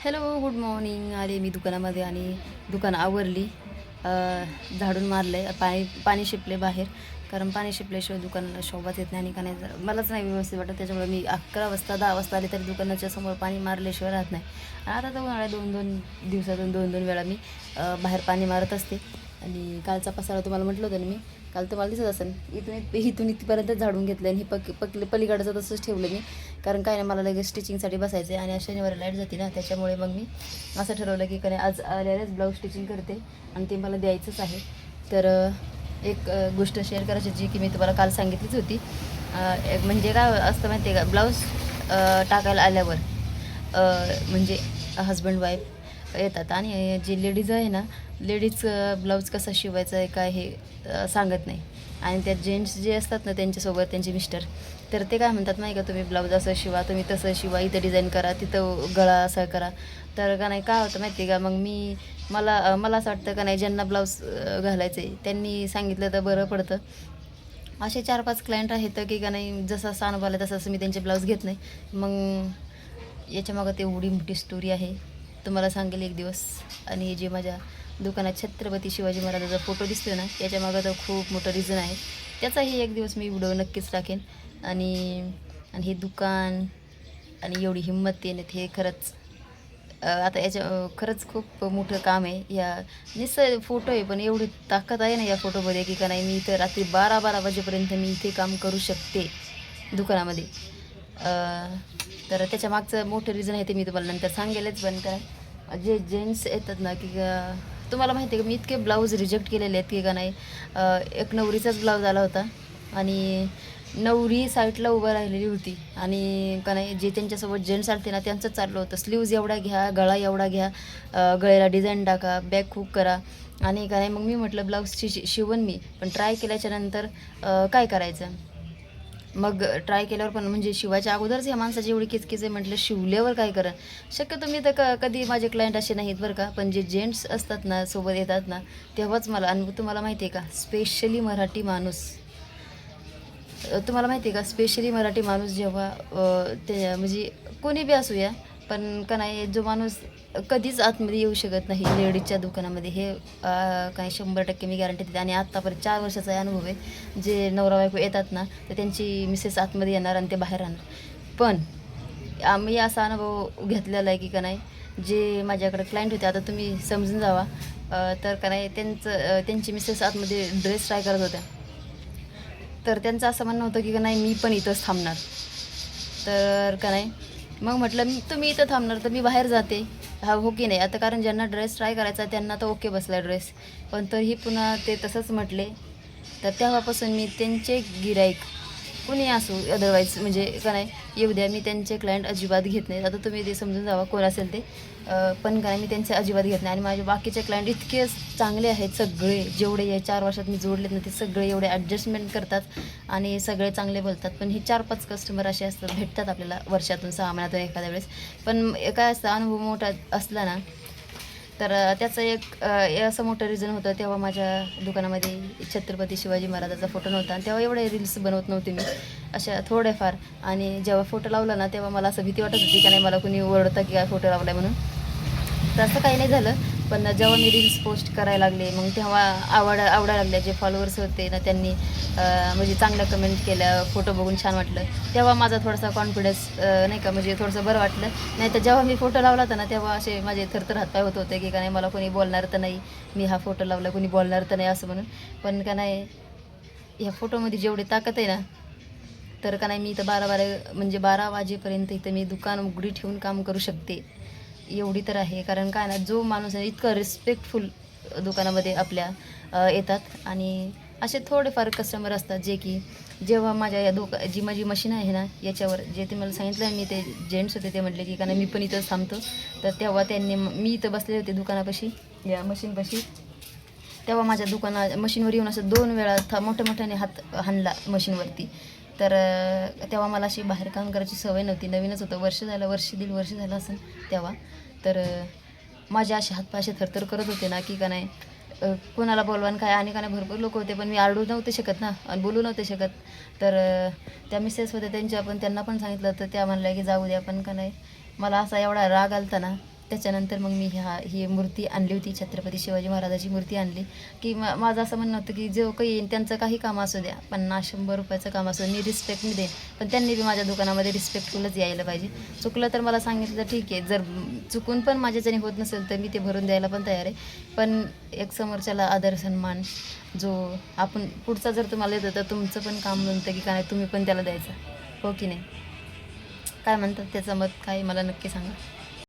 Hello, good morning. आले मी दुकानामध्ये आणि दुकान आवरली. झाडून मारलं आहे. पाणी पाणी शिपले बाहेर, कारण पाणी शिपल्याशिवाय दुकानाला शोभाच येत नाही. आणि का नाही, जर मलाच नाही व्यवस्थित वाटत. त्याच्यामुळे मी 11 वाजता 10 वाजता आले तरी दुकानाच्या समोर पाणी मारल्याशिवाय राहत नाही. आता तर उन्हाळ्यात 2-2 दिवसातून 2-2 वेळा मी बाहेर पाणी मारत असते. आणि कालचा पसारा तुम्हाला म्हटलं होतं ना मी, काल तर मला दिसत असेल, इथून इथपर्यंत झाडून घेतलं. आणि हे पलीकडचं तसंच ठेवलं मी, कारण काय नाही, मला लगेच स्टिचिंगसाठी बसायचं आहे. आणि आज शनिवारी लाईट जाते ना, त्याच्यामुळे मग मी असं ठरवलं की काय आज आल्यालाच ब्लाऊज स्टिचिंग करते आणि ते मला द्यायचंच आहे. तर एक गोष्ट शेअर करायची जी की मी तुम्हाला काल सांगितलीच होती. म्हणजे काय असतं माहिती आहे का, ब्लाऊज टाकायला आल्यावर म्हणजे हजबंड वाईफ येतात आणि जे लेडीज आहे ना, लेडीज ब्लाऊज कसा शिवायचा आहे काय हे सांगत नाही. आणि त्यात जेंट्स जे असतात ना, त्यांच्यासोबत त्यांचे मिस्टर, तर ते काय म्हणतात नाही का, तुम्ही ब्लाऊज असं शिवा, तुम्ही तसं शिवा, इथं डिझाईन करा, तिथं गळा असा करा. तर का नाही, काय होतं माहिती आहे का, मग मला असं वाटतं का नाही, ज्यांना ब्लाऊज घालायचं आहे त्यांनी सांगितलं तर बरं पडतं. असे 4-5 क्लायंट आहेत की का नाही, जसा अनुभव आला तसं मी त्यांचे ब्लाऊज घेत नाही. मग याच्यामागं ते एवढी मोठी स्टोरी आहे, तुम्हाला सांगेल एक दिवस. आणि जे माझ्या दुकानात छत्रपती शिवाजी महाराजाचा फोटो दिसतो ना, याच्यामागं तर खूप मोठं रिझन आहे. त्याचाही एक दिवस मी व्हिडिओ नक्कीच टाकेन. आणि आणि हे दुकान आणि एवढी हिंमत येण्यात हे खरंच आता खरंच खूप मोठं काम आहे. या नुसतं फोटो आहे, पण एवढी ताकद आहे ना या फोटोमध्ये की का नाही, मी इथं रात्री 12-12 वाजेपर्यंत मी इथे काम करू शकते दुकानामध्ये. तर त्याच्या मागचं मोठं रिझन आहे ते मी तुम्हाला नंतर सांगेलच. पण काय, जे जेंट्स येतात ना की तुम्हाला माहिती आहे का, मी इतके ब्लाऊज रिजेक्ट केलेले आहेत की का नाही. एक नवरीचाच ब्लाऊज आला होता आणि नवरी साईडला उभं राहिलेली होती आणि का नाही, जे त्यांच्यासोबत जेंट्स आलते ना, त्यांचं चाललं होतं स्लीव्ज एवढा घ्या, गळा एवढा घ्या, गळ्याला डिझाईन टाका, बॅक हुक करा. आणि का नाही, मग मी म्हटलं ब्लाऊजची शिवण मी पण ट्राय केल्याच्यानंतर काय करायचं. मग ट्राय केल्यावर पण म्हणजे शिवायच्या अगोदरच ह्या माणसाची एवढी किचकिच आहे, म्हटलं शिवल्यावर काय करा. शक्यतो मी तर कधी माझे क्लायंट असे नाहीत बरं का, पण जे जेंट्स असतात ना सोबत येतात ना, तेव्हाच मला. आणि तुम्हाला माहिती आहे का, स्पेशली मराठी माणूस, तुम्हाला माहिती आहे का, स्पेशली मराठी माणूस जेव्हा ते म्हणजे कोणी बी असू या, पण का नाही, जो माणूस कधीच आतमध्ये येऊ शकत नाही लेडीजच्या दुकानामध्ये, हे काय 100% मी गॅरंटी देते. आणि आत्तापर्यंत 4 वर्षाचा अनुभव आहे. जे नवरा बायको येतात ना, तर त्यांची मिसेस आतमध्ये येणार आणि ते बाहेर राहणार. पण आम्ही असा अनुभव घेतलेला आहे की का नाही, जे माझ्याकडे क्लायंट होते, आता तुम्ही समजून जावा. तर का नाही, त्यांची मिसेस आतमध्ये ड्रेस ट्राय करत होत्या. तर त्यांचं असं म्हणणं होतं की नाही, मी पण इथंच थांबणार. तर का नाही, मग म्हटलं तुम्ही इथं थांबणार तर मी बाहेर जाते. हा, हो की नाही. आता कारण ज्यांना ड्रेस ट्राय करायचा त्यांना तर ओके बसला ड्रेस, पण तरीही पुन्हा ते तसंच म्हटले. तर तेव्हापासून मी त्यांचे गिराईक कुणी असो, अदरवाईज म्हणजे का नाही, येऊ द्या, मी त्यांचे क्लायंट अजिबात घेत नाहीत. आता तुम्ही ते समजून जावा कोण असेल ते. पण काय, मी त्यांचे अजिबात घेत नाही. आणि माझे बाकीचे क्लायंट इतके चांगले आहेत सगळे, जेवढे या 4 वर्षात मी जोडलेत ना, ते सगळे एवढे ॲडजस्टमेंट करतात आणि सगळे चांगले बोलतात. पण हे 4-5 कस्टमर असे असतात, भेटतात आपल्याला वर्षातून 6 महिन्यातून एखाद्या वेळेस. पण काय असतं, अनुभव मोठा असला ना, तर त्याचं एक असं मोठं रिझन होतं. तेव्हा माझ्या दुकानामध्ये छत्रपती शिवाजी महाराजाचा फोटो नव्हता आणि तेव्हा एवढे रील्स बनवत नव्हते मी, अशा थोड्याफार. आणि जेव्हा फोटो लावला ना, तेव्हा मला असं भीती वाटत होती का नाही, मला कुणी ओरडतं की काय फोटो लावला म्हणून. तसं काही नाही झालं. पण जेव्हा मी रील्स पोस्ट करायला लागले, मग तेव्हा आवडायला लागल्या. जे फॉलोअर्स होते ना, त्यांनी म्हणजे चांगल्या कमेंट केल्या, फोटो बघून छान वाटलं. तेव्हा माझा थोडासा कॉन्फिडन्स नाही का, म्हणजे थोडंसं बरं वाटलं. नाही तर जेव्हा मी फोटो लावला होता ना, तेव्हा असे माझे थरथर हातपाय होत होते की का नाही, मला कोणी बोलणार तर नाही, मी हा फोटो लावला, कोणी बोलणार तर नाही असं म्हणून. पण का नाही, ह्या फोटोमध्ये जेवढी ताकद आहे ना, तर का नाही, मी इथं 12 वाजेपर्यंत इथं मी दुकान उघडी ठेवून काम करू शकते, एवढी तर आहे. कारण काय ना, जो माणूस आहे इतकं रिस्पेक्टफुल दुकानामध्ये आपल्या येतात. आणि असे थोडेफार कस्टमर असतात जे की जेव्हा माझ्या या जी माझी मशीन आहे ना, याच्यावर जे ते मला सांगितलं, मी ते जेंट्स होते ते म्हटले की का नाही, मी पण इथंच थांबतो. तर तेव्हा मी इथं बसले होते दुकानापाशी, या मशीनपाशी. तेव्हा माझ्या मशीनवर येऊन असं 2 वेळा मोठ्याने हात हाणला मशीनवरती. तर तेव्हा मला अशी बाहेर काम करायची सवय नव्हती, नवीनच होतं, दीड वर्ष झालं असेल तेव्हा. तर माझे असे हातपाय असे थरथर करत होते ना की का नाही, कोणाला बोलवान काय. आणि का नाही, भरपूर लोक होते, पण मी आरडू नव्हते शकत ना आणि बोलू नव्हते शकत. तर त्या मिसेस होत्या, त्यांच्या पण त्यांना पण सांगितलं, तर त्या म्हणल्या की जाऊ द्या. पण का नाही, मला असा एवढा राग आलता ना, त्याच्यानंतर मग मी ही मूर्ती आणली होती, छत्रपती शिवाजी महाराजाची मूर्ती आणली, की माझं असं म्हणणं होतं की जो काही येईन त्यांचं काही काम असू द्या, 50-100 रुपयाचं काम असू द्या, मी रिस्पेक्ट मी देईन, पण त्यांनी बी माझ्या दुकानामध्ये रिस्पेक्टफुलच यायला पाहिजे. चुकलं तर मला सांगितलं तर ठीक आहे, जर चुकून पण माझ्याच्याने होत नसेल तर मी ते भरून द्यायला पण तयार आहे. पण एक समोरच्याला आदर सन्मान जो आपण पुढचा जर तुम्हाला येतं तर तुमचं पण काम बनतं की काय तुम्ही पण त्याला द्यायचं, हो की नाही? काय म्हणतात त्याचं मत काय मला नक्की सांगा.